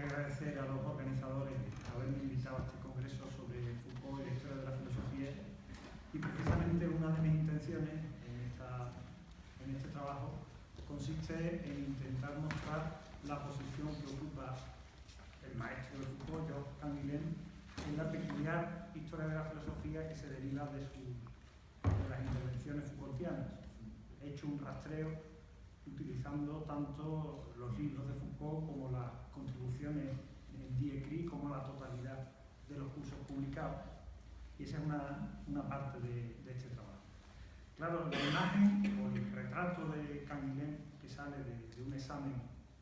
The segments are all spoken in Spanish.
quería agradecer a los organizadores haberme invitado a este congreso sobre Foucault y la historia de la filosofía, y precisamente una de mis intenciones en este trabajo consiste en intentar mostrar la posición que ocupa el maestro de Foucault, Georges Canguilhem, en la peculiar historia de la filosofía que se deriva de las intervenciones Foucaultianas. He hecho un rastreo utilizando tanto los libros de Foucault como las contribuciones en Die-Écrit como la totalidad de los cursos publicados. Y esa es una parte de este trabajo. Claro, la imagen o el retrato de Canguilhem que sale de un examen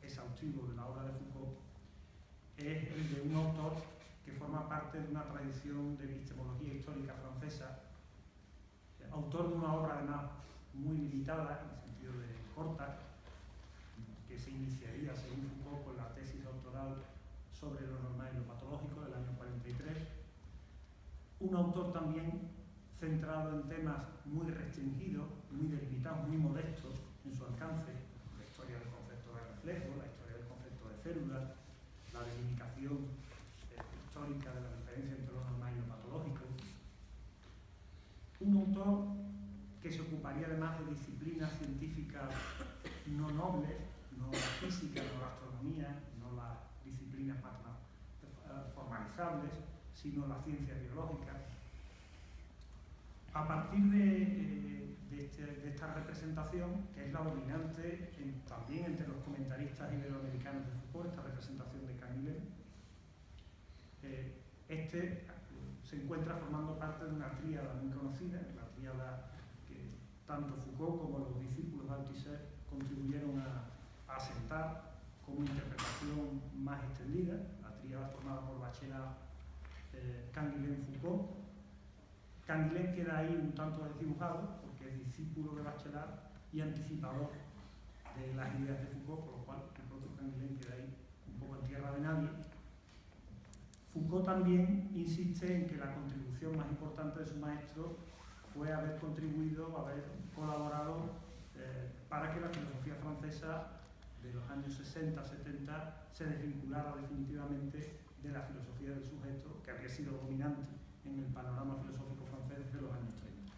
exhaustivo de la obra de Foucault es el de un autor que forma parte de una tradición de epistemología histórica francesa, autor de una obra además muy limitada, en el sentido de corta, que se iniciaría, según Foucault, con la tesis doctoral sobre lo normal y lo patológico del año 43. Un autor también centrado en temas muy restringidos, muy delimitados, muy modestos en su alcance: la historia del concepto de reflejo, la historia del concepto de célula, la delimitación histórica de la diferencia entre lo normal y lo patológico. Un autor que se ocuparía además de disciplinas científicas no nobles, no la física, no la astronomía, no las disciplinas más formalizables, sino las ciencias biológicas. A partir de esta representación, que es la dominante también entre los comentaristas iberoamericanos de Foucault, esta representación de Canguilhem, se encuentra formando parte de una tríada muy conocida, la tríada que tanto Foucault como los discípulos de Althusser contribuyeron a asentar como interpretación más extendida, la tríada formada por Bachelard, Canguilhem, Foucault. Canguilhem queda ahí un tanto desdibujado porque es discípulo de Bachelard y anticipador de las ideas de Foucault, por lo cual el propio Canguilhem queda ahí un poco en tierra de nadie. Foucault también insiste en que la contribución más importante de su maestro fue haber contribuido, haber colaborado para que la filosofía francesa de los años 60-70 se desvinculara definitivamente de la filosofía del sujeto, que había sido dominante en el panorama filosófico francés desde los años 30.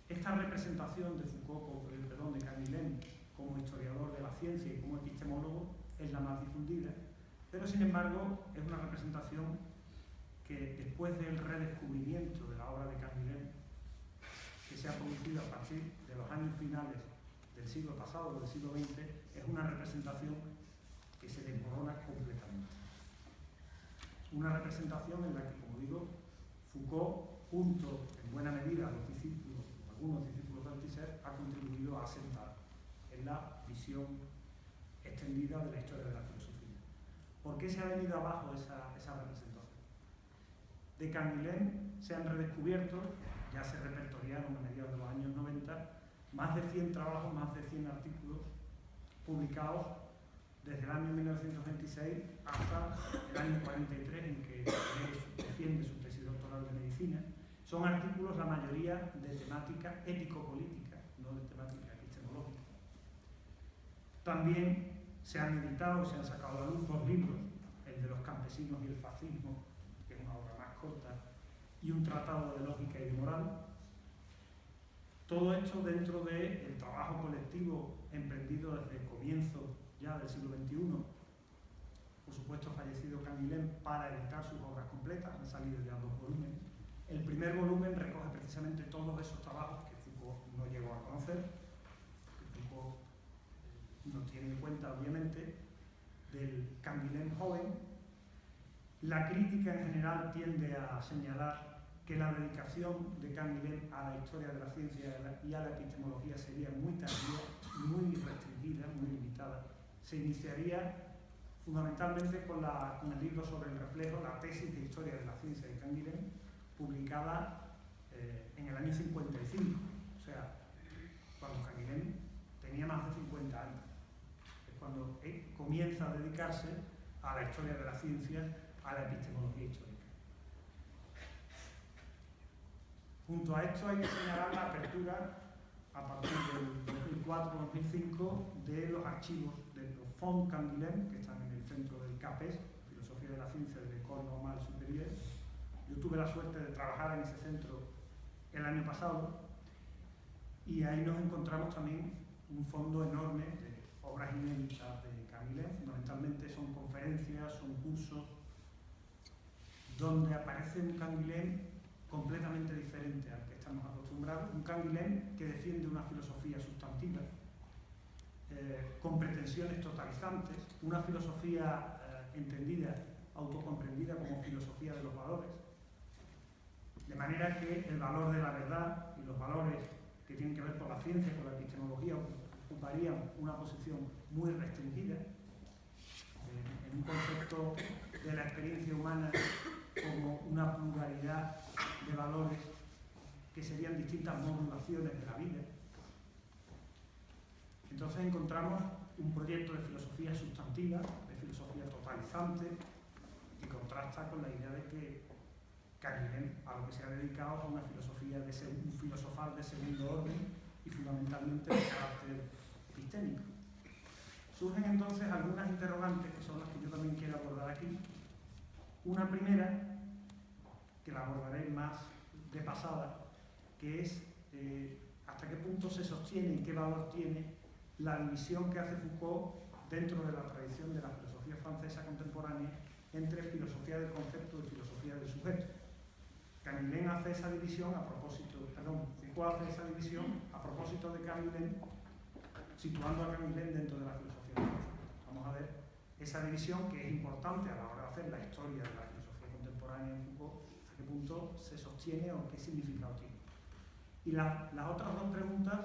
Esta representación de de Canguilhem como historiador de la ciencia y como epistemólogo es la más difundida, pero sin embargo es una representación que después del redescubrimiento de la obra de Canguilhem, que se ha producido a partir de los años finales del siglo pasado, del siglo XX, es una representación que se desmorona completamente. Una representación en la que, como digo, Foucault, junto en buena medida a algunos discípulos de Althusser, ha contribuido a asentar en la visión extendida de la historia de la filosofía. ¿Por qué se ha venido abajo esa representación? De Canguilhem se han redescubierto, ya se repertoriaron a mediados de los años 90, más de 100 trabajos, más de 100 artículos publicados desde el año 1926 hasta el año 43, en que defiende su tesis doctoral de medicina. Son artículos, la mayoría, de temática ético-política, no de temática epistemológica. También se han editado, se han sacado a la luz 2 libros, el de los campesinos y el fascismo, que es una obra más corta, y un tratado de lógica y de moral. Todo esto dentro del trabajo colectivo emprendido desde el comienzo ya del siglo XXI. Por supuesto, fallecido Canguilhem, para editar sus obras completas, han salido ya 2 volúmenes. El primer volumen recoge precisamente todos esos trabajos que Foucault no llegó a conocer, que Foucault no tiene en cuenta, obviamente, del Canguilhem joven. La crítica en general tiende a señalar que la dedicación de Canguilhem a la historia de la ciencia y a la epistemología sería muy tardía, muy restringida, muy limitada. Se iniciaría fundamentalmente con el libro sobre el reflejo, la tesis de historia de la ciencia de Canguilhem, publicada en el año 55, o sea, cuando Canguilhem tenía más de 50 años. Es cuando comienza a dedicarse a la historia de la ciencia, a la epistemología histórica. Junto a esto hay que señalar la apertura, a partir del 2004-2005, de los archivos, de los Font Canguilhem, que están en el centro del CAPES, Filosofía de la Ciencia del École Normale Supérieure. Yo tuve la suerte de trabajar en ese centro el año pasado y ahí nos encontramos también un fondo enorme de obras inéditas de Canguilhem. Fundamentalmente son conferencias, son cursos, donde aparece un Canguilhem completamente diferente al que estamos acostumbrados, un Canguilhem que defiende una filosofía sustantiva, con pretensiones totalizantes, una filosofía entendida, autocomprendida como filosofía de los valores, de manera que el valor de la verdad y los valores que tienen que ver con la ciencia, con la epistemología, ocuparían una posición muy restringida en un concepto de la experiencia humana como una pluralidad de valores que serían distintas modulaciones de la vida. Entonces encontramos un proyecto de filosofía sustantiva, de filosofía totalizante, que contrasta con la idea de que Canguilhem a lo que se ha dedicado a una filosofía un filosofal de segundo orden y fundamentalmente de carácter epistémico. Surgen entonces algunas interrogantes que son las que yo también quiero abordar aquí. Una primera, que la abordaré más de pasada, que es hasta qué punto se sostiene y qué valor tiene la división que hace Foucault dentro de la tradición de la filosofía francesa contemporánea entre filosofía del concepto y filosofía del sujeto. Canguilhem hace esa división Foucault hace esa división a propósito de Canguilhem, situando a Canguilhem dentro de la filosofía francesa. Vamos a ver esa división que es importante a la hora de hacer la historia de la filosofía contemporánea en Foucault, hasta qué punto se sostiene o qué significado tiene. Y las otras dos preguntas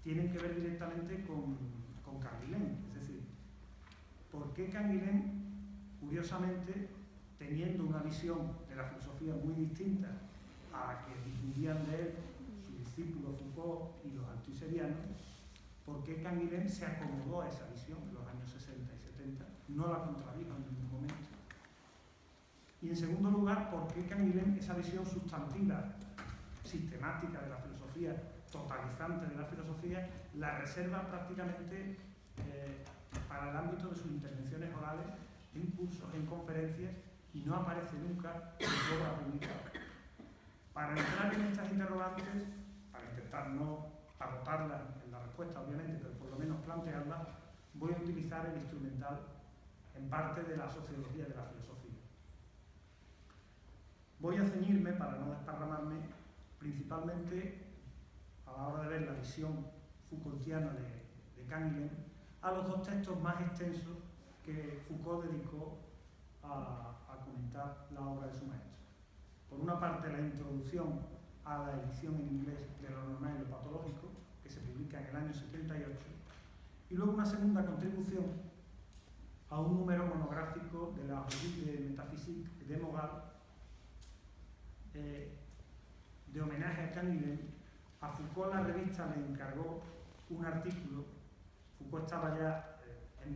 tienen que ver directamente con Canguilhem, es decir, ¿por qué Canguilhem, curiosamente, teniendo una visión de la filosofía muy distinta a la que difundían de él su discípulo Foucault y los althuserianos, por qué Canguilhem se acomodó a esa visión en los años 60 y 70, no la contradijo en ningún momento? Y en segundo lugar, ¿por qué Canguilhem esa visión sustantiva, sistemática de la filosofía, totalizante de la filosofía, la reserva prácticamente para el ámbito de sus intervenciones orales, en cursos, en conferencias, y no aparece nunca en su obra publicada? Para entrar en estas interrogantes, para intentar no agotarlas en la respuesta, obviamente, pero por lo menos plantearlas, voy a utilizar el instrumental en parte de la sociología de la filosofía. Voy a ceñirme, para no desparramarme, principalmente a la hora de ver la visión Foucaultiana de Canguilhem, a los dos textos más extensos que Foucault dedicó a comentar la obra de su maestro. Por una parte, la introducción a la edición en inglés de lo normal y lo patológico, que se publica en el año 78, y luego una segunda contribución a un número monográfico de la Revue de Métaphysique de Mogal, de homenaje a Canguilhem. A Foucault la revista le encargó un artículo. Foucault estaba ya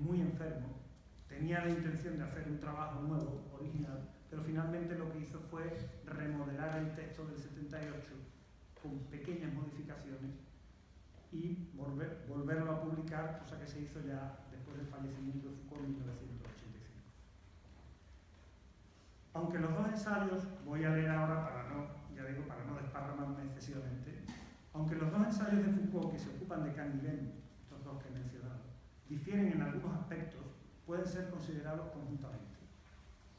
muy enfermo, tenía la intención de hacer un trabajo nuevo, original, pero finalmente lo que hizo fue remodelar el texto del 78 con pequeñas modificaciones y volverlo a publicar, cosa que se hizo ya después del fallecimiento de Foucault en 1985. Aunque los dos ensayos, voy a leer ahora para no desparramarme excesivamente, aunque los dos ensayos de Foucault que se ocupan de Canguilhem, estos dos que he mencionado, difieren en algunos aspectos, pueden ser considerados conjuntamente.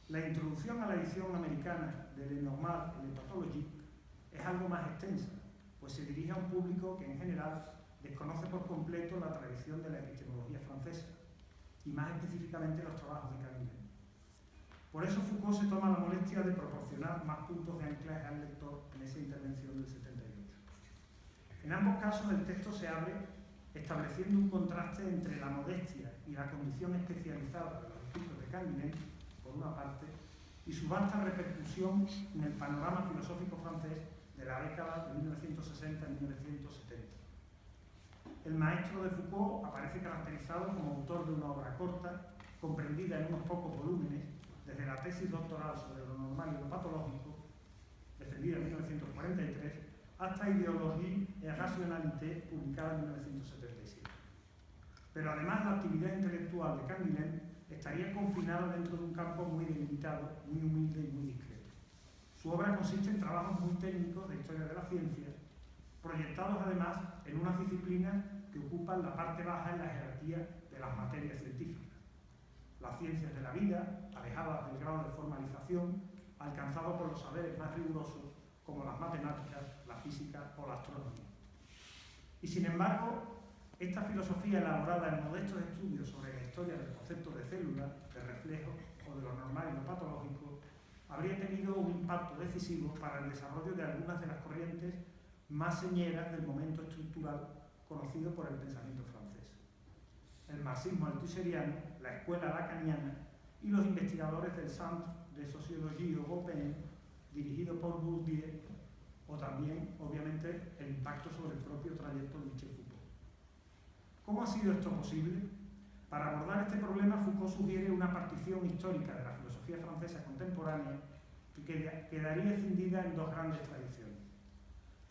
La introducción a la edición americana de Le Normal et le Pathologique es algo más extensa, pues se dirige a un público que en general desconoce por completo la tradición de la epistemología francesa, y más específicamente los trabajos de Canguilhem. Por eso Foucault se toma la molestia de proporcionar más puntos de anclaje al lector en esa intervención del 78. En ambos casos el texto se abre estableciendo un contraste entre la modestia y la condición especializada de los escritos de Canguilhem, por una parte, y su vasta repercusión en el panorama filosófico francés de la década de 1960 y 1970. El maestro de Foucault aparece caracterizado como autor de una obra corta, comprendida en unos pocos volúmenes, desde la tesis doctoral sobre lo normal y lo patológico, defendida en 1943, hasta Idéologie et Rationalité, publicada en 1977. pero además la actividad intelectual de Canguilhem estaría confinada dentro de un campo muy delimitado, muy humilde y muy discreto. Su obra consiste en trabajos muy técnicos de historia de la ciencia, proyectados además en unas disciplinas que ocupan la parte baja en la jerarquía de las materias científicas. Las ciencias de la vida, alejadas del grado de formalización, alcanzado por los saberes más rigurosos como las matemáticas, la física o la astronomía. Y sin embargo, esta filosofía elaborada en modestos estudios sobre la historia del concepto de célula, de reflejo o de lo normal y lo patológico, habría tenido un impacto decisivo para el desarrollo de algunas de las corrientes más señeras del momento estructural conocido por el pensamiento francés. El marxismo althuseriano, la escuela lacaniana y los investigadores del Centre de Sociologie Européenne, dirigido por Bourdieu, o también, obviamente, el impacto sobre el propio trayecto de Michel Foucault. ¿Cómo ha sido esto posible? Para abordar este problema, Foucault sugiere una partición histórica de la filosofía francesa contemporánea que quedaría escindida en dos grandes tradiciones.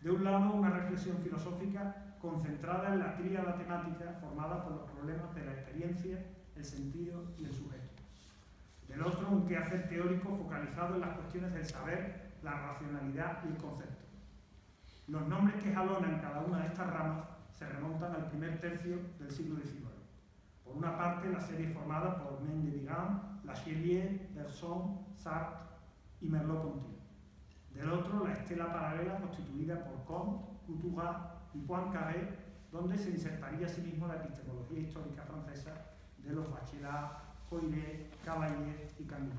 De un lado, una reflexión filosófica concentrada en la tríada temática formada por los problemas de la experiencia, el sentido y el sujeto. Del otro, un quehacer teórico focalizado en las cuestiones del saber, la racionalidad y el concepto. Los nombres que jalonan cada una de estas ramas se remontan al primer tercio del siglo XIX. Por una parte, la serie formada por Mendes-Vigan, Lachelier, Bergson, Sartre y Merleau-Ponty. Del otro, la estela paralela constituida por Comte, Couturat y Poincaré, donde se insertaría asimismo la epistemología histórica francesa de los Bachelard, Coilet, Cavalier y Canguilhem.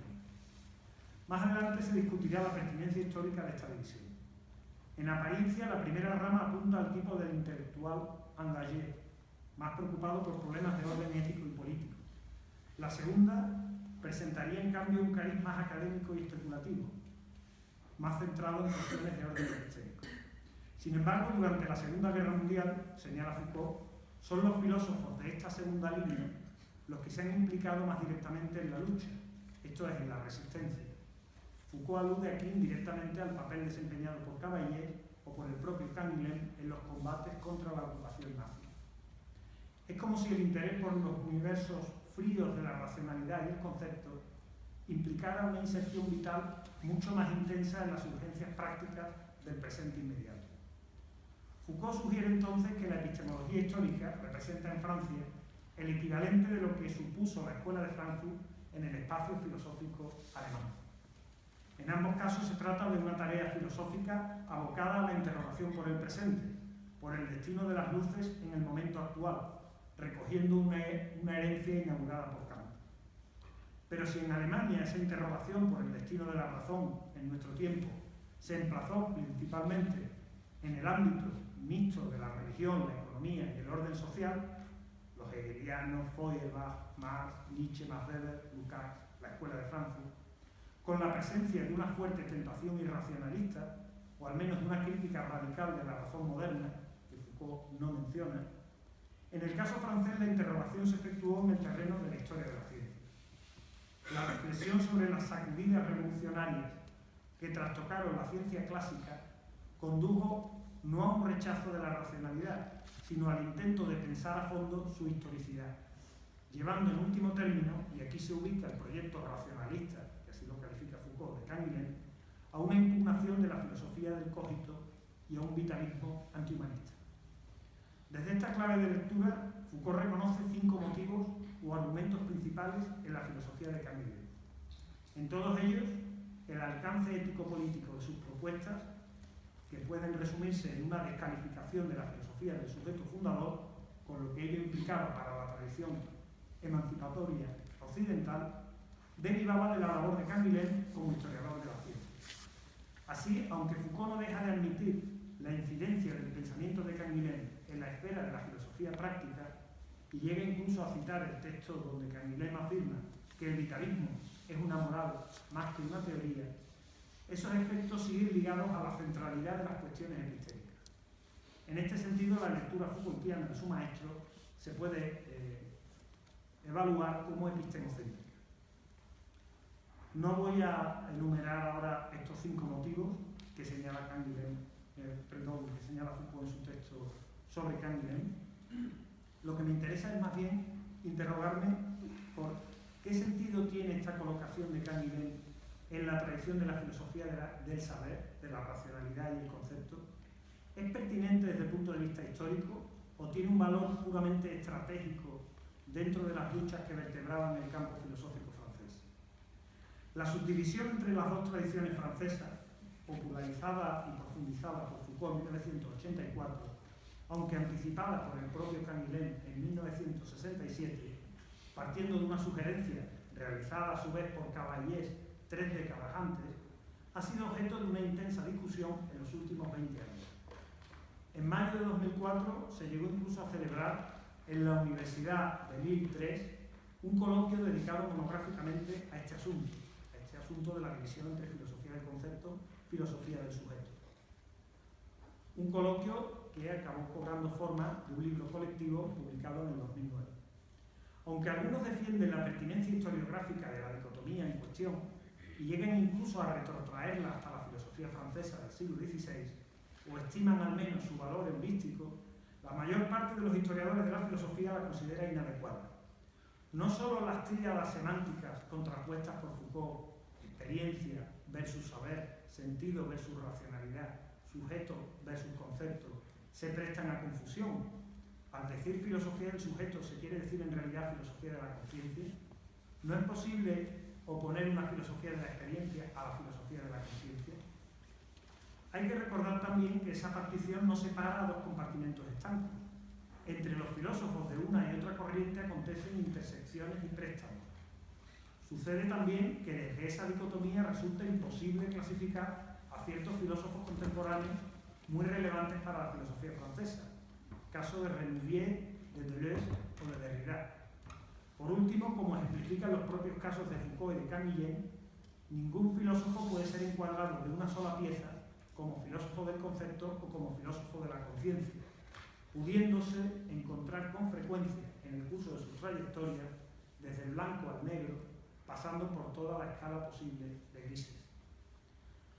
Más adelante se discutirá la pertinencia histórica de esta división. En apariencia, la primera rama apunta al tipo del intelectual engagé, más preocupado por problemas de orden ético y político. La segunda presentaría en cambio un cariz más académico y especulativo, más centrado en cuestiones de orden epistémico. Sin embargo, durante la Segunda Guerra Mundial, señala Foucault, son los filósofos de esta segunda línea los que se han implicado más directamente en la lucha, esto es, en la resistencia. Foucault alude aquí indirectamente al papel desempeñado por Cavalier o por el propio Canguilhem en los combates contra la ocupación nazi. Es como si el interés por los universos fríos de la racionalidad y el concepto implicara una inserción vital mucho más intensa en las urgencias prácticas del presente inmediato. Foucault sugiere entonces que la epistemología histórica representa en Francia el equivalente de lo que supuso la Escuela de Frankfurt en el espacio filosófico alemán. En ambos casos se trata de una tarea filosófica abocada a la interrogación por el presente, por el destino de las luces en el momento actual, recogiendo una herencia inaugurada por Kant. Pero si en Alemania esa interrogación por el destino de la razón en nuestro tiempo se emplazó principalmente en el ámbito mixto de la religión, la economía y el orden social, los hegelianos, Feuerbach, Marx, Nietzsche, Max Weber, Lukács, la Escuela de Frankfurt, con la presencia de una fuerte tentación irracionalista, o al menos de una crítica radical de la razón moderna, que Foucault no menciona, en el caso francés la interrogación se efectuó en el terreno de la historia de la ciencia. La reflexión sobre las sacudidas revolucionarias que trastocaron la ciencia clásica condujo no a un rechazo de la racionalidad, sino al intento de pensar a fondo su historicidad, llevando en último término, y aquí se ubica el proyecto racionalista, que así lo califica Foucault, de Canguilhem, a una impugnación de la filosofía del cogito y a un vitalismo antihumanista. Desde esta clave de lectura, Foucault reconoce 5 motivos o argumentos principales en la filosofía de Canguilhem. En todos ellos, el alcance ético-político de sus propuestas, que pueden resumirse en una descalificación de la filosofía del sujeto fundador, con lo que ello implicaba para la tradición emancipatoria occidental, derivaba de la labor de Canguilhem como historiador de la ciencia. Así, aunque Foucault no deja de admitir la incidencia del pensamiento de Canguilhem en la esfera de la filosofía práctica, y llega incluso a citar el texto donde Canguilhem afirma que el vitalismo es una moral más que una teoría, esos efectos siguen ligados a la centralidad de las cuestiones epistémicas. En este sentido, la lectura Foucaultiana de su maestro se puede evaluar como epistemocéntrica. No voy a enumerar ahora estos 5 motivos que señala Canguilhem, que señala Foucault en su texto sobre Canguilhem, Lo que me interesa es más bien interrogarme por qué sentido tiene esta colocación de Canguilhem en la tradición de la filosofía del saber, de la racionalidad y el concepto. ¿Es pertinente desde el punto de vista histórico o tiene un valor puramente estratégico dentro de las luchas que vertebraban el campo filosófico francés? La subdivisión entre las dos tradiciones francesas, popularizada y profundizada por Foucault en 1984, aunque anticipada por el propio Canguilhem en 1967, partiendo de una sugerencia realizada a su vez por Cavallés 3 décadas antes, ha sido objeto de una intensa discusión en los últimos 20 años. En mayo de 2004 se llegó incluso a celebrar en la Universidad de Lille 3 un coloquio dedicado monográficamente a este asunto de la división entre filosofía del concepto y filosofía del sujeto. Un coloquio que acabó cobrando forma de un libro colectivo publicado en el 2009. Aunque algunos defienden la pertinencia historiográfica de la dicotomía en cuestión y llegan incluso a retrotraerla hasta la filosofía francesa del siglo XVI, o estiman al menos su valor heurístico, la mayor parte de los historiadores de la filosofía la considera inadecuada. No solo las tríadas semánticas contrapuestas por Foucault, experiencia versus saber, sentido versus racionalidad, sujeto versus concepto, se prestan a confusión. Al decir filosofía del sujeto se quiere decir en realidad filosofía de la conciencia. No es posible oponer una filosofía de la experiencia a la filosofía de la conciencia. Hay que recordar también que esa partición no separa a dos compartimentos estancos. Entre los filósofos de una y otra corriente acontecen intersecciones y préstamos. Sucede también que desde esa dicotomía resulta imposible clasificar a ciertos filósofos contemporáneos muy relevantes para la filosofía francesa, caso de Renouvier, de Deleuze o de Derrida. Por último, como ejemplifican los propios casos de Foucault y de Canguilhem, ningún filósofo puede ser encuadrado de una sola pieza como filósofo del concepto o como filósofo de la conciencia, pudiéndose encontrar con frecuencia en el curso de su trayectoria, desde el blanco al negro, pasando por toda la escala posible de grises.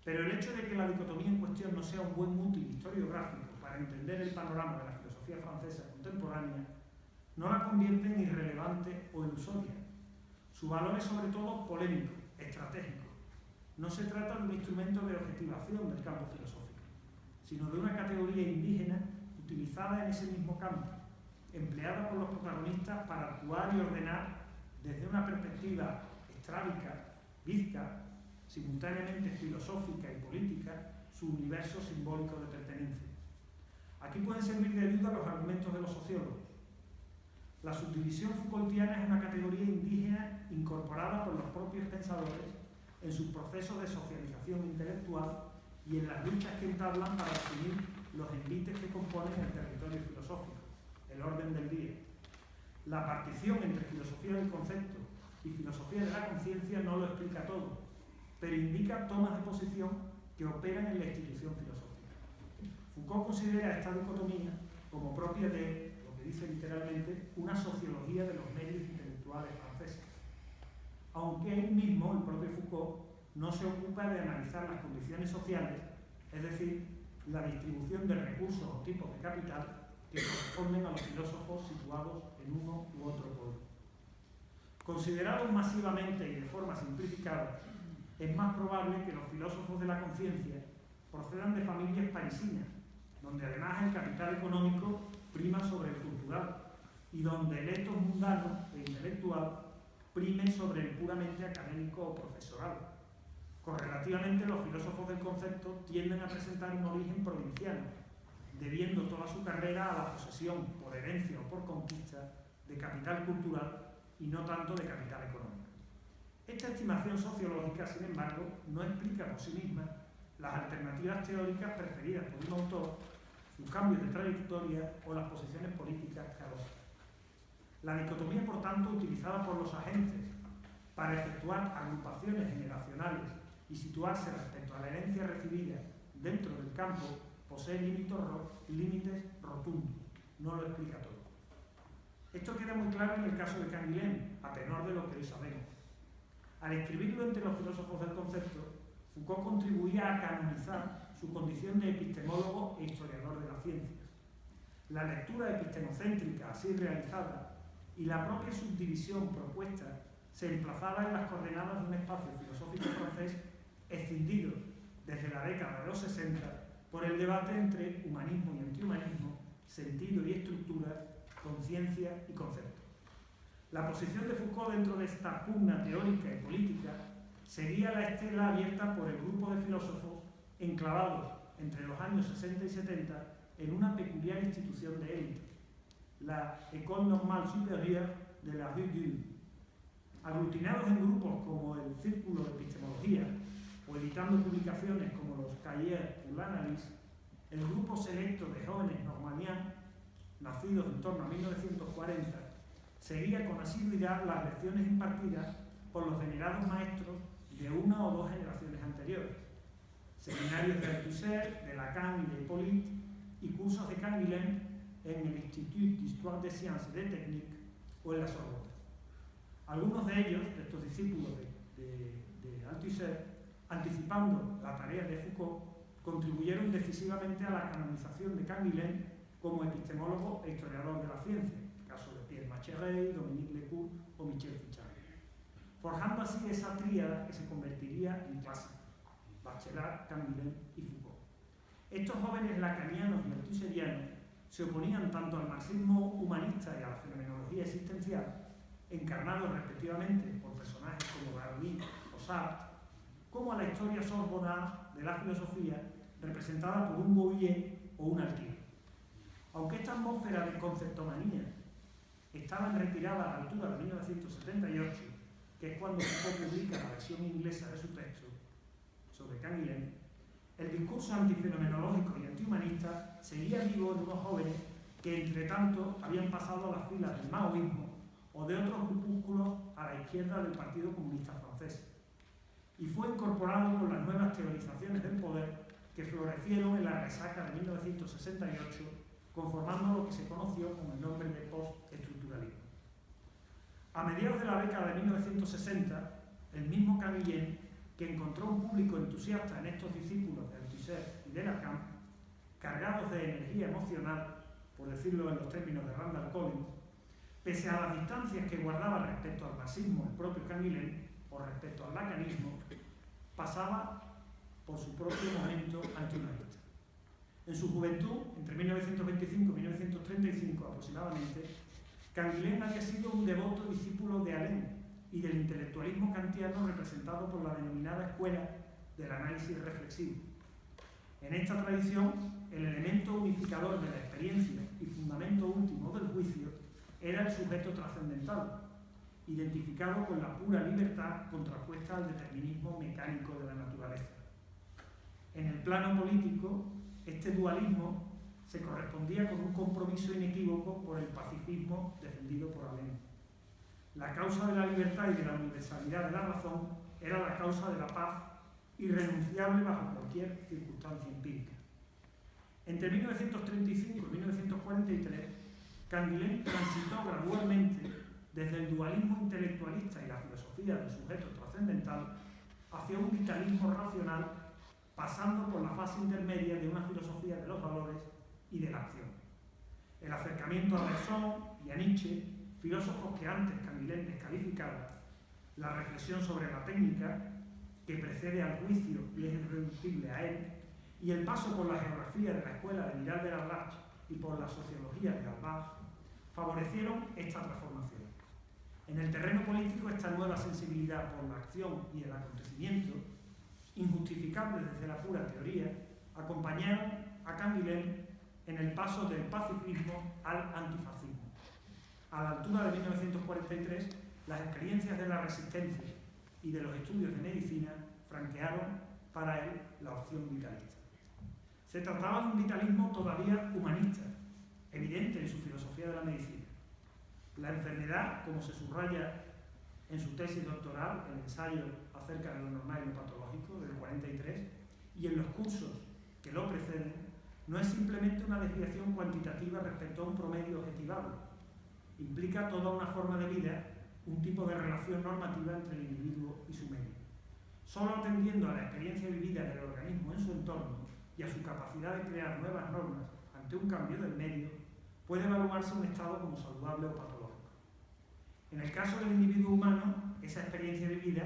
Pero el hecho de que la dicotomía en cuestión no sea un buen útil historiográfico para entender el panorama de la filosofía francesa contemporánea no la convierte en irrelevante o ilusoria. Su valor es sobre todo polémico, estratégico. No se trata de un instrumento de objetivación del campo filosófico, sino de una categoría indígena utilizada en ese mismo campo, empleada por los protagonistas para actuar y ordenar desde una perspectiva estrábica, bizca, simultáneamente filosófica y política, su universo simbólico de pertenencia. Aquí pueden servir de ayuda los argumentos de los sociólogos. La subdivisión Foucaultiana es una categoría indígena incorporada por los propios pensadores en sus procesos de socialización intelectual y en las luchas que entablan para definir los envites que componen el territorio filosófico, el orden del día. La partición entre filosofía del concepto y filosofía de la conciencia no lo explica todo, pero indica tomas de posición que operan en la institución filosófica. Foucault considera esta dicotomía como propia de, lo que dice literalmente, una sociología de los medios intelectuales franceses. Aunque él mismo, el propio Foucault, no se ocupa de analizar las condiciones sociales, es decir, la distribución de recursos o tipos de capital que corresponden a los filósofos situados en uno u otro polo. Considerados masivamente y de forma simplificada, es más probable que los filósofos de la conciencia procedan de familias parisinas, donde además el capital económico prima sobre el cultural y donde el etos mundano e intelectual prime sobre el puramente académico o profesoral. Correlativamente, los filósofos del concepto tienden a presentar un origen provinciano, debiendo toda su carrera a la posesión, por herencia o por conquista, de capital cultural y no tanto de capital económico. Esta estimación sociológica, sin embargo, no explica por sí misma las alternativas teóricas preferidas por un autor, sus cambios de trayectoria o las posiciones políticas que adopta. La dicotomía, por tanto, utilizada por los agentes para efectuar agrupaciones generacionales y situarse respecto a la herencia recibida dentro del campo, posee límites rotundos, no lo explica todo. Esto queda muy claro en el caso de Canguilhem, a tenor de lo que hoy sabemos. Al escribirlo entre los filósofos del concepto, Foucault contribuía a canonizar su condición de epistemólogo e historiador de las ciencias. La lectura epistemocéntrica así realizada y la propia subdivisión propuesta se emplazaba en las coordenadas de un espacio filosófico francés escindido desde la década de los 60 por el debate entre humanismo y antihumanismo, sentido y estructura, conciencia y concepto. La posición de Foucault dentro de esta pugna teórica y política seguía la estela abierta por el grupo de filósofos enclavados entre los años 60 y 70 en una peculiar institución de élite, la École Normale Supérieure de la Rue du. Aglutinados en grupos como el Círculo de Epistemología o editando publicaciones como los Cahiers pour l'Analyse, el grupo selecto de jóvenes normanianos, nacidos en torno a 1940, seguía con asiduidad las lecciones impartidas por los venerados maestros de una o dos generaciones anteriores, seminarios de Althusser, de Lacan y de Hippolyte, y cursos de Canguilhem en el Institut d'Histoire des Sciences et des Techniques o en la Sorbona. Algunos de ellos, de estos discípulos de Althusser, anticipando la tarea de Foucault, contribuyeron decisivamente a la canonización de Canguilhem como epistemólogo e historiador de la ciencia, el caso de Pierre Macherey, Dominique Lecourt o Michel Foucault, forjando así esa tríada que se convertiría en clásica: Bachelard, Canguilhem y Foucault. Estos jóvenes lacanianos y althusserianos se oponían tanto al marxismo humanista y a la fenomenología existencial, encarnados respectivamente por personajes como Gaudi o Sartre, como a la historia sorbonada de la filosofía representada por un Bouvier o un Alquier. Aunque esta atmósfera de conceptomanía estaba en retirada a la altura de 1978, que es cuando Foucault publica la versión inglesa de su texto sobre Canguilhem, el discurso antifenomenológico y antihumanista seguía vivo en unos jóvenes que, entre tanto, habían pasado a las filas del maoísmo o de otros grupúsculos a la izquierda del Partido Comunista Francés, y fue incorporado con las nuevas teorizaciones del poder que florecieron en la resaca de 1968, conformando lo que se conoció con el nombre de postestructuralismo. A mediados de la década de 1960, el mismo Canguilhem, que encontró un público entusiasta en estos discípulos de Althusser y de Lacan, cargados de energía emocional, por decirlo en los términos de Randall Collins, pese a las distancias que guardaba respecto al marxismo el propio Canguilhem o respecto al lacanismo, pasaba por su propio momento antihumanista. En su juventud, entre 1925 y 1935 aproximadamente, Canguilhem había sido un devoto discípulo de Alain y del intelectualismo kantiano representado por la denominada escuela del análisis reflexivo. En esta tradición, el elemento unificador de la experiencia y fundamento último del juicio era el sujeto trascendental, identificado con la pura libertad contrapuesta al determinismo mecánico de la naturaleza. En el plano político, este dualismo se correspondía con un compromiso inequívoco por el pacifismo defendido por Alain. La causa de la libertad y de la universalidad de la razón era la causa de la paz, irrenunciable bajo cualquier circunstancia empírica. Entre 1935 y 1943, Canguilhem transitó gradualmente desde el dualismo intelectualista y la filosofía del sujeto trascendental hacia un vitalismo racional, pasando por la fase intermedia de una filosofía de los valores y de la acción. El acercamiento a Rousseau y a Nietzsche, filósofos que antes Canguilhem descalificaba, la reflexión sobre la técnica, que precede al juicio y es irreductible a él, y el paso por la geografía de la escuela de Miral de Larrach y por la sociología de Albach, favorecieron esta transformación. En el terreno político, esta nueva sensibilidad por la acción y el acontecimiento, injustificable desde la pura teoría, acompañaron a Canguilhem en el paso del pacifismo al antifascismo. A la altura de 1943, las experiencias de la resistencia y de los estudios de medicina franquearon para él la opción vitalista. Se trataba de un vitalismo todavía humanista, evidente en su filosofía de la medicina. La enfermedad, como se subraya en su tesis doctoral, el ensayo acerca de lo normal y lo patológico del 43, y en los cursos que lo preceden, no es simplemente una desviación cuantitativa respecto a un promedio objetivable. Implica toda una forma de vida, un tipo de relación normativa entre el individuo y su medio. Solo atendiendo a la experiencia vivida del organismo en su entorno y a su capacidad de crear nuevas normas ante un cambio del medio, puede evaluarse un estado como saludable o patológico. En el caso del individuo humano, esa experiencia vivida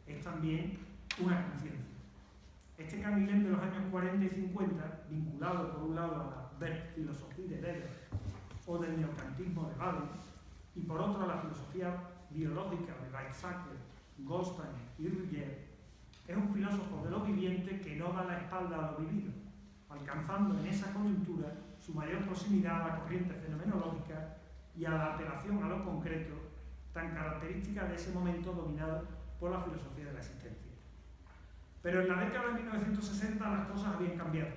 es también una conciencia. Este Canguilhem de los años 40 y 50, vinculado por un lado a la Bergfilosofie de Weber o del neocantismo de Baden, y por otro a la filosofía biológica de Weizsäcker, Goldstein y Rüger, es un filósofo de lo viviente que no da la espalda a lo vivido, alcanzando en esa coyuntura su mayor proximidad a la corriente fenomenológica y a la apelación a lo concreto, tan característica de ese momento dominado por la filosofía de la existencia. Pero en la década de 1960 las cosas habían cambiado.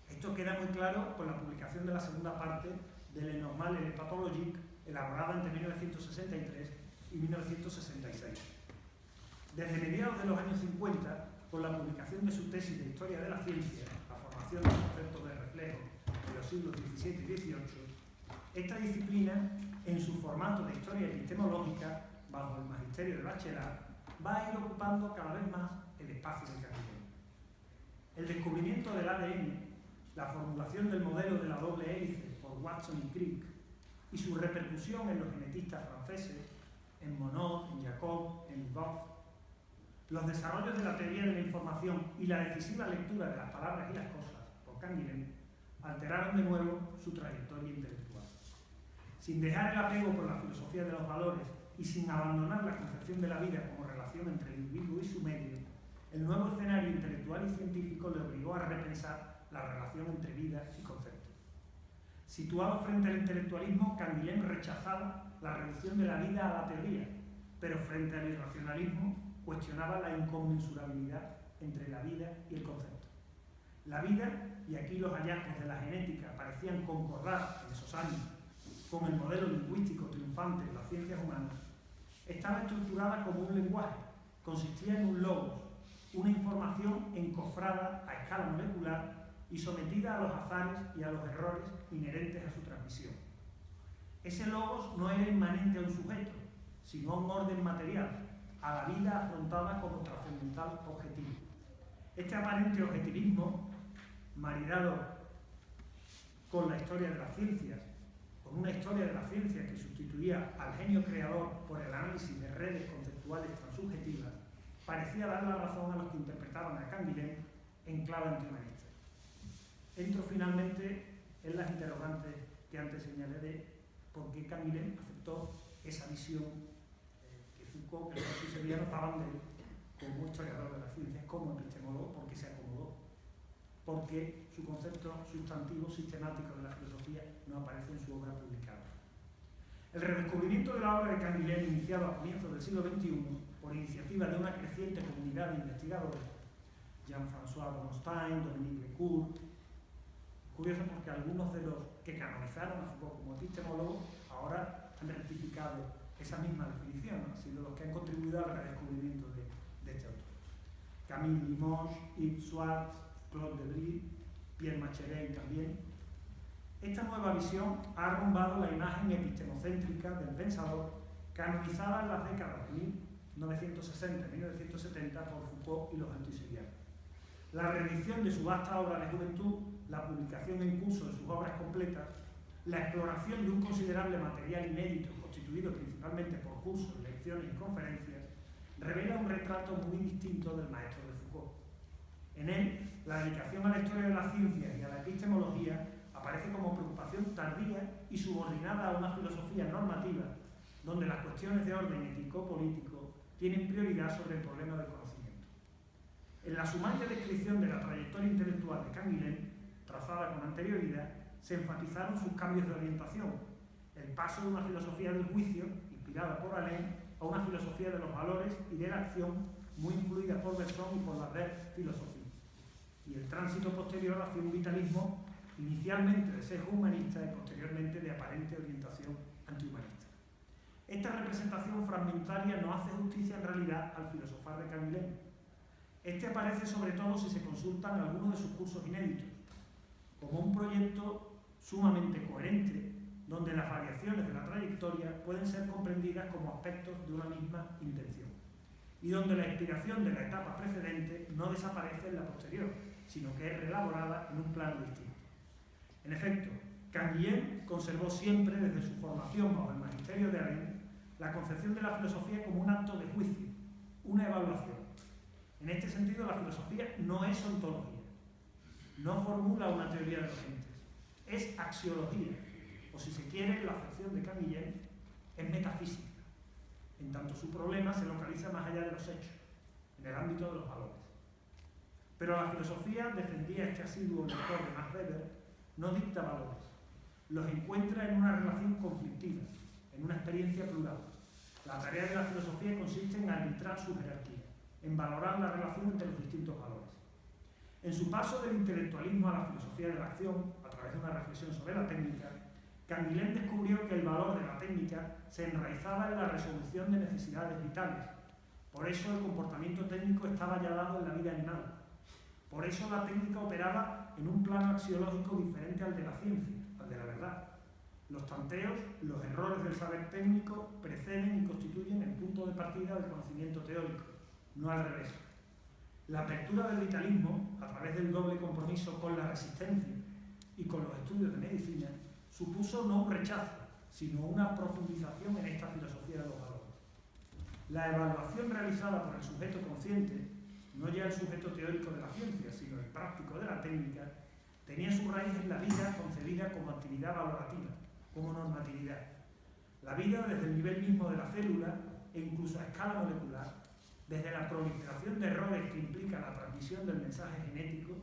Esto queda muy claro con la publicación de la segunda parte de Le Normal et le Pathologique, elaborada entre 1963 y 1966. Desde mediados de los años 50, con la publicación de su tesis de Historia de la Ciencia, la formación del concepto de reflejo de los siglos XVII y XVIII, esta disciplina, en su formato de historia epistemológica, bajo el magisterio de Bachelard, va a ir ocupando cada vez más el espacio del Canguilhem. El descubrimiento del ADN, la formulación del modelo de la doble hélice por Watson y Crick y su repercusión en los genetistas franceses, en Monod, en Jacob, en Boff, los desarrollos de la teoría de la información y la decisiva lectura de las palabras y las cosas por Canguilhem alteraron de nuevo su trayectoria intelectual. Sin dejar el apego por la filosofía de los valores y sin abandonar la concepción de la vida como relación entre el individuo y su medio, el nuevo escenario intelectual y científico le obligó a repensar la relación entre vida y concepto. Situado frente al intelectualismo, Canguilhem rechazaba la reducción de la vida a la teoría, pero frente al irracionalismo cuestionaba la inconmensurabilidad entre la vida y el concepto. La vida, y aquí los hallazgos de la genética parecían concordar en esos años con el modelo lingüístico triunfante de las ciencias humanas, estaba estructurada como un lenguaje, consistía en un logos, una información encofrada a escala molecular y sometida a los azares y a los errores inherentes a su transmisión. Ese logos no era inmanente a un sujeto, sino a un orden material, a la vida afrontada como trascendental objetivo. Este aparente objetivismo, maridado con la historia de las ciencias, con una historia de la ciencia que sustituía al genio creador por el análisis de redes conceptuales transubjetivas, parecía dar la razón a los que interpretaban a Canguilhem en clave antihumanista. Entro finalmente en las interrogantes que antes señalé de por qué Canguilhem aceptó esa visión que Foucault y los severianos daban de él como historiador de las ciencias, como epistemólogo, porque se acomodó, porque su concepto sustantivo sistemático de la filosofía no aparece en su obra publicada. El redescubrimiento de la obra de Canguilhem, iniciado a comienzos del siglo XXI por iniciativa de una creciente comunidad de investigadores, Jean-François Bronstein, Dominique Lecourt, curioso porque algunos de los que canonizaron a Foucault como epistemólogo ahora han rectificado esa misma definición, ¿no? Han sido los que han contribuido al redescubrimiento de este autor. Camille Limoges, Yves Schwartz, Claude Debris, Pierre Macherey también. Esta nueva visión ha arrumbado la imagen epistemocéntrica del pensador canonizada en las décadas de 1960 y 1970 por Foucault y los antiserianos. La reedición de su vasta obra de juventud, la publicación en curso de sus obras completas, la exploración de un considerable material inédito constituido principalmente por cursos, lecciones y conferencias, revela un retrato muy distinto del maestro de Foucault. En él, la dedicación a la historia de las ciencias y a la epistemología aparece como preocupación tardía y subordinada a una filosofía normativa, donde las cuestiones de orden ético-político tienen prioridad sobre el problema del conocimiento. En la sumaria descripción de la trayectoria intelectual de Canguilhem, trazada con anterioridad, se enfatizaron sus cambios de orientación, el paso de una filosofía del juicio, inspirada por Alain, a una filosofía de los valores y de la acción, muy influida por Bergson y por la Bergfilosofie, y el tránsito posterior hacia un vitalismo inicialmente de sesgo humanista y posteriormente de aparente orientación antihumanista. Esta representación fragmentaria no hace justicia en realidad al filosofar de Canguilhem. Este aparece sobre todo si se consultan algunos de sus cursos inéditos, como un proyecto sumamente coherente, donde las variaciones de la trayectoria pueden ser comprendidas como aspectos de una misma intención, y donde la inspiración de la etapa precedente no desaparece en la posterior, sino que es reelaborada en un plano distinto. En efecto, Canguilhem conservó siempre, desde su formación bajo el magisterio de Rennes, la concepción de la filosofía como un acto de juicio, una evaluación. En este sentido, la filosofía no es ontología, no formula una teoría de los entes, es axiología, o si se quiere, la acepción de Canguilhem es metafísica, en tanto su problema se localiza más allá de los hechos, en el ámbito de los valores. Pero la filosofía, defendía este asiduo lector de Max Weber, no dicta valores, los encuentra en una relación conflictiva, en una experiencia plural. La tarea de la filosofía consiste en arbitrar su jerarquía, en valorar la relación entre los distintos valores. En su paso del intelectualismo a la filosofía de la acción, a través de una reflexión sobre la técnica, Canguilhem descubrió que el valor de la técnica se enraizaba en la resolución de necesidades vitales. Por eso el comportamiento técnico estaba ya dado en la vida animal. Por eso la técnica operaba en un plano axiológico diferente al de la ciencia, al de la verdad. Los tanteos, los errores del saber técnico preceden y constituyen el punto de partida del conocimiento teórico, no al revés. La apertura del vitalismo, a través del doble compromiso con la resistencia y con los estudios de medicina, supuso no un rechazo, sino una profundización en esta filosofía de los valores. La evaluación realizada por el sujeto consciente, no ya el sujeto teórico de la ciencia, sino el práctico de la técnica, tenía su raíz en la vida concebida como actividad valorativa, como normatividad. La vida desde el nivel mismo de la célula e incluso a escala molecular, desde la proliferación de errores que implica la transmisión del mensaje genético,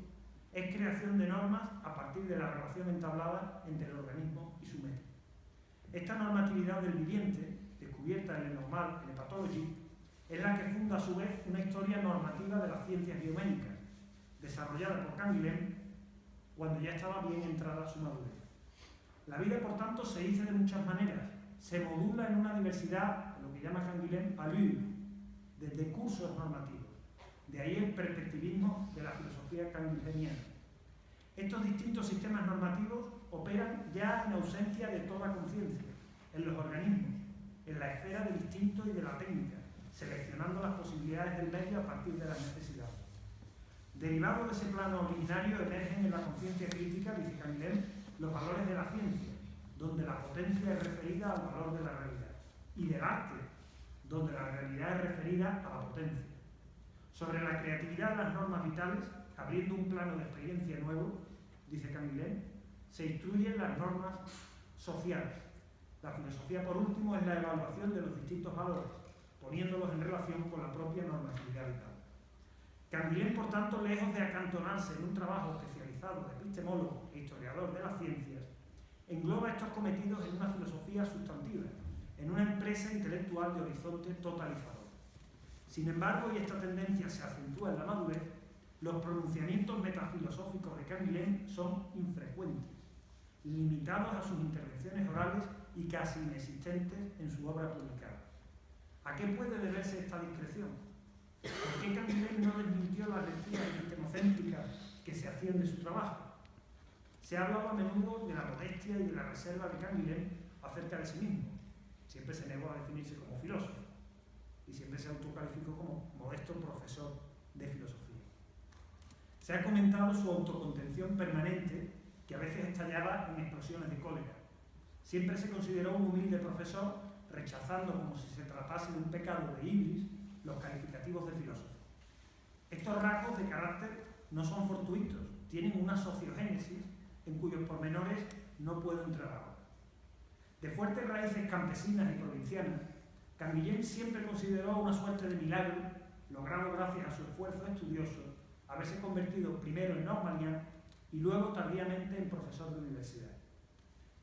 es creación de normas a partir de la relación entablada entre el organismo y su mente. Esta normatividad del viviente, descubierta en el normal, en Hepatology, es la que funda a su vez una historia normativa de las ciencias biomédicas, desarrollada por Canguilhem cuando ya estaba bien entrada su madurez. La vida, por tanto, se dice de muchas maneras, se modula en una diversidad, lo que llama Canguilhem, allure, desde cursos normativos. De ahí el perspectivismo de la filosofía canguilhemiana. Estos distintos sistemas normativos operan ya en ausencia de toda conciencia, en los organismos, en la esfera del instinto y de la técnica, seleccionando las posibilidades del medio a partir de las necesidades. Derivados de ese plano originario emergen en la conciencia crítica, dice Canguilhem, los valores de la ciencia, donde la potencia es referida al valor de la realidad, y del arte, donde la realidad es referida a la potencia. Sobre la creatividad de las normas vitales, abriendo un plano de experiencia nuevo, dice Canguilhem, se instruyen las normas sociales. La filosofía, por último, es la evaluación de los distintos valores, poniéndolos en relación con la propia normatividad vital. Canguilhem, por tanto, lejos de acantonarse en un trabajo especializado de epistemólogo e historiador de las ciencias, engloba estos cometidos en una filosofía sustantiva, en una empresa intelectual de horizonte totalizador. Sin embargo, y esta tendencia se acentúa en la madurez, los pronunciamientos metafilosóficos de Canguilhem son infrecuentes, limitados a sus intervenciones orales y casi inexistentes en su obra publicada. ¿A qué puede deberse esta discreción? ¿Por qué Canguilhem no desmintió las lecturas epistemocéntricas que se hacían de su trabajo? Se ha hablado a menudo de la modestia y de la reserva de Canguilhem acerca de sí mismo. Siempre se negó a definirse como filósofo y siempre se autocalificó como modesto profesor de filosofía. Se ha comentado su autocontención permanente, que a veces estallaba en explosiones de cólera. Siempre se consideró un humilde profesor, rechazando como si se tratase de un pecado de iblis los calificativos de filósofo. Estos rasgos de carácter no son fortuitos, tienen una sociogénesis en cuyos pormenores no puedo entrar ahora. De fuertes raíces campesinas y provincianas, Canguilhem siempre consideró una suerte de milagro, logrado gracias a su esfuerzo estudioso, haberse convertido primero en normaliano y luego tardíamente en profesor de universidad.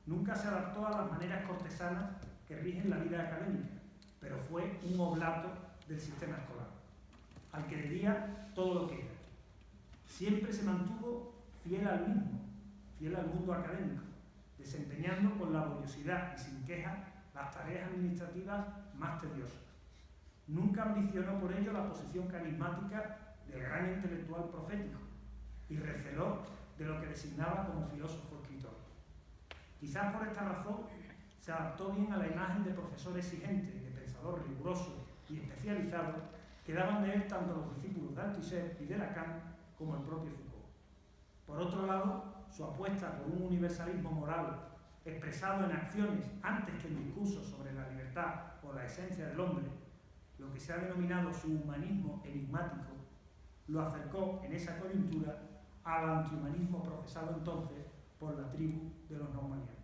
Nunca se adaptó a las maneras cortesanas que rigen la vida académica, pero fue un oblato del sistema escolar, al que debía todo lo que era. Siempre se mantuvo fiel al mismo, fiel al mundo académico, desempeñando con laboriosidad y sin queja las tareas administrativas más tediosas. Nunca ambicionó por ello la posición carismática del gran intelectual profético y receló de lo que designaba como filósofo-escritor. Quizás por esta razón se adaptó bien a la imagen de profesor exigente, de pensador riguroso y especializado que daban de él tanto los discípulos de Althusser y de Lacan como el propio Foucault. Por otro lado, su apuesta por un universalismo moral expresado en acciones antes que en discursos sobre la libertad o la esencia del hombre, lo que se ha denominado su humanismo enigmático, lo acercó en esa coyuntura al antihumanismo profesado entonces por la tribu de los normalianos.